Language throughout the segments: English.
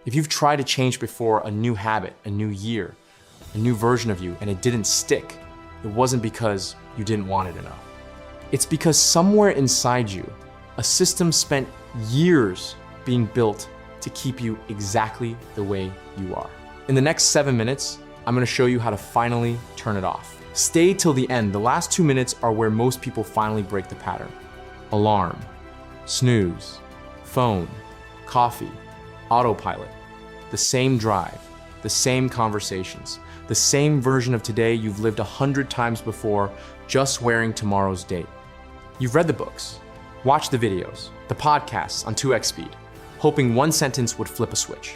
If you've tried to change before a new habit, a new year, a new version of you, and it didn't stick, it wasn't because you didn't want it enough. It's because somewhere inside you, a system spent years being built to keep you exactly the way you are. In the next 7 minutes, I'm gonna show you how to finally turn it off. Stay till the end. The last 2 minutes are where most people finally break the pattern. Alarm, snooze, phone, coffee, autopilot, the same drive, the same conversations, the same version of today you've lived 100 times before, just wearing tomorrow's date. You've read the books, watched the videos, the podcasts on 2x speed, hoping one sentence would flip a switch.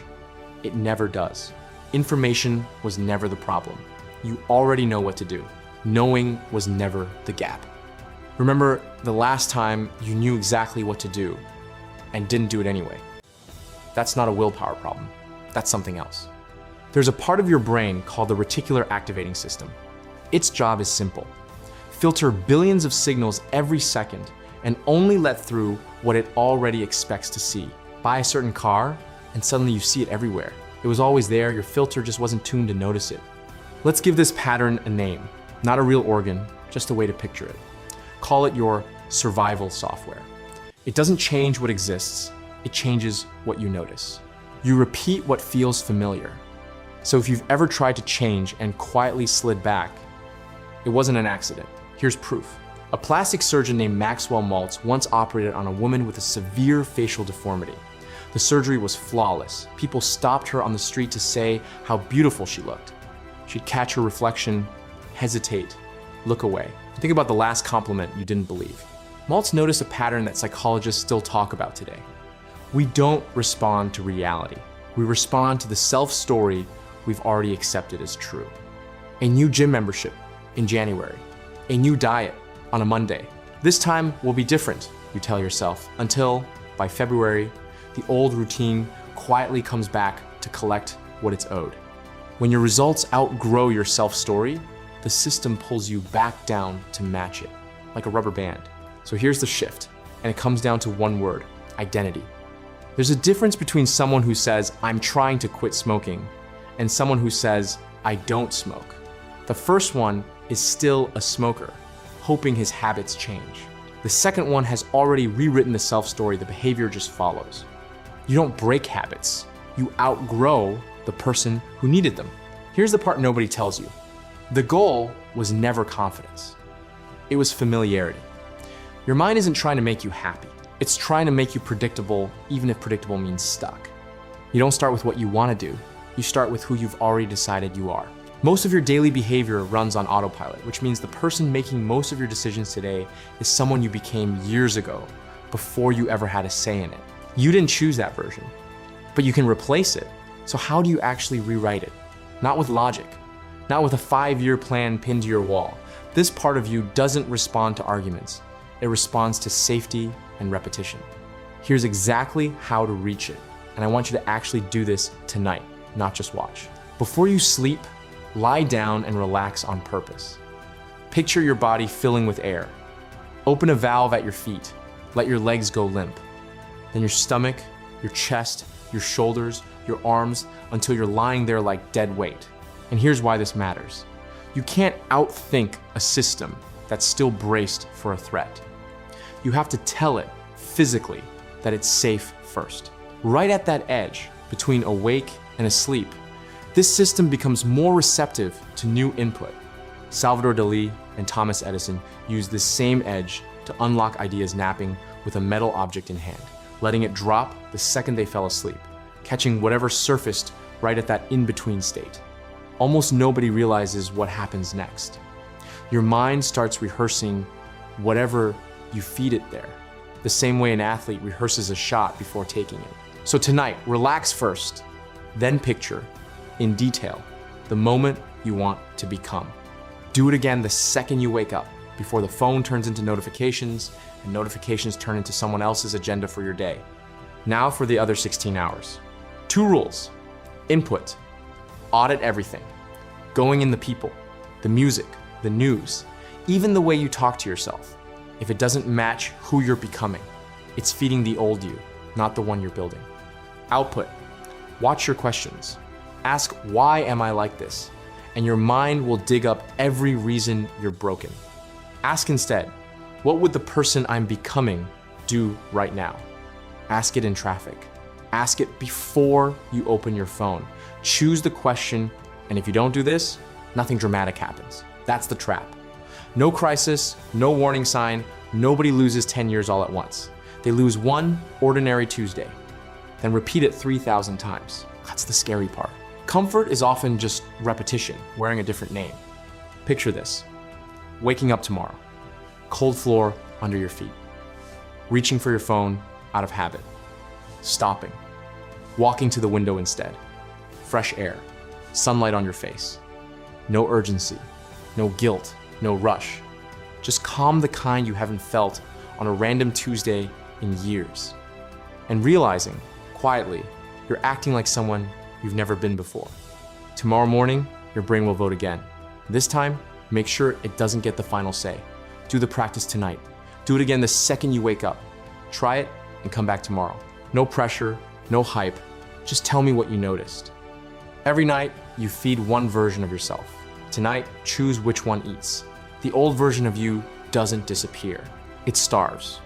It never does. Information was never the problem. You already know what to do. Knowing was never the gap. Remember the last time you knew exactly what to do and didn't do it anyway? That's not a willpower problem. That's something else. There's a part of your brain called the reticular activating system. Its job is simple. Filter billions of signals every second and only let through what it already expects to see. Buy a certain car and suddenly you see it everywhere. It was always there, your filter just wasn't tuned to notice it. Let's give this pattern a name, not a real organ, just a way to picture it. Call it your survival software. It doesn't change what exists, it changes what you notice. You repeat what feels familiar. So if you've ever tried to change and quietly slid back, it wasn't an accident. Here's proof. A plastic surgeon named Maxwell Maltz once operated on a woman with a severe facial deformity. The surgery was flawless. People stopped her on the street to say how beautiful she looked. She'd catch her reflection, hesitate, look away. Think about the last compliment you didn't believe. Maltz noticed a pattern that psychologists still talk about today. We don't respond to reality. We respond to the self-story we've already accepted as true. A new gym membership in January. A new diet on a Monday. This time will be different, you tell yourself, until by February, the old routine quietly comes back to collect what it's owed. When your results outgrow your self-story, the system pulls you back down to match it, like a rubber band. So here's the shift, and it comes down to one word: identity. There's a difference between someone who says, "I'm trying to quit smoking," and someone who says, "I don't smoke." The first one is still a smoker, hoping his habits change. The second one has already rewritten the self-story, the behavior just follows. You don't break habits, you outgrow the person who needed them. Here's the part nobody tells you. The goal was never confidence. It was familiarity. Your mind isn't trying to make you happy. It's trying to make you predictable, even if predictable means stuck. You don't start with what you want to do. You start with who you've already decided you are. Most of your daily behavior runs on autopilot, which means the person making most of your decisions today is someone you became years ago, before you ever had a say in it. You didn't choose that version, but you can replace it. So how do you actually rewrite it? Not with logic, not with a 5-year plan pinned to your wall. This part of you doesn't respond to arguments. It responds to safety and repetition. Here's exactly how to reach it. And I want you to actually do this tonight, not just watch. Before you sleep, lie down and relax on purpose. Picture your body filling with air. Open a valve at your feet. Let your legs go limp. Then your stomach, your chest, your shoulders, your arms, until you're lying there like dead weight. And here's why this matters. You can't outthink a system that's still braced for a threat. You have to tell it physically that it's safe first. Right at that edge between awake and asleep, this system becomes more receptive to new input. Salvador Dali and Thomas Edison used this same edge to unlock ideas napping with a metal object in hand, letting it drop the second they fell asleep, catching whatever surfaced right at that in-between state. Almost nobody realizes what happens next. Your mind starts rehearsing whatever you feed it there, the same way an athlete rehearses a shot before taking it. So tonight, relax first, then picture, in detail, the moment you want to become. Do it again the second you wake up, before the phone turns into notifications, and notifications turn into someone else's agenda for your day. Now for the other 16 hours. 2 rules. Input. Audit everything. Going in the people, the music, the news, even the way you talk to yourself. If it doesn't match who you're becoming, it's feeding the old you, not the one you're building. Output. Watch your questions. Ask, why am I like this? And your mind will dig up every reason you're broken. Ask instead, what would the person I'm becoming do right now? Ask it in traffic. Ask it before you open your phone. Choose the question, and if you don't do this, nothing dramatic happens. That's the trap. No crisis, no warning sign, nobody loses 10 years all at once. They lose one ordinary Tuesday, then repeat it 3,000 times. That's the scary part. Comfort is often just repetition, wearing a different name. Picture this: waking up tomorrow, cold floor under your feet, reaching for your phone out of habit, stopping, walking to the window instead, fresh air, sunlight on your face, no urgency, no guilt, no rush, just calm, the kind you haven't felt on a random Tuesday in years, and realizing, quietly, you're acting like someone you've never been before. Tomorrow morning, your brain will vote again. This time, make sure it doesn't get the final say. Do the practice tonight. Do it again the second you wake up. Try it and come back tomorrow. No pressure, no hype, just tell me what you noticed. Every night, you feed one version of yourself. Tonight, choose which one eats. The old version of you doesn't disappear. It starves.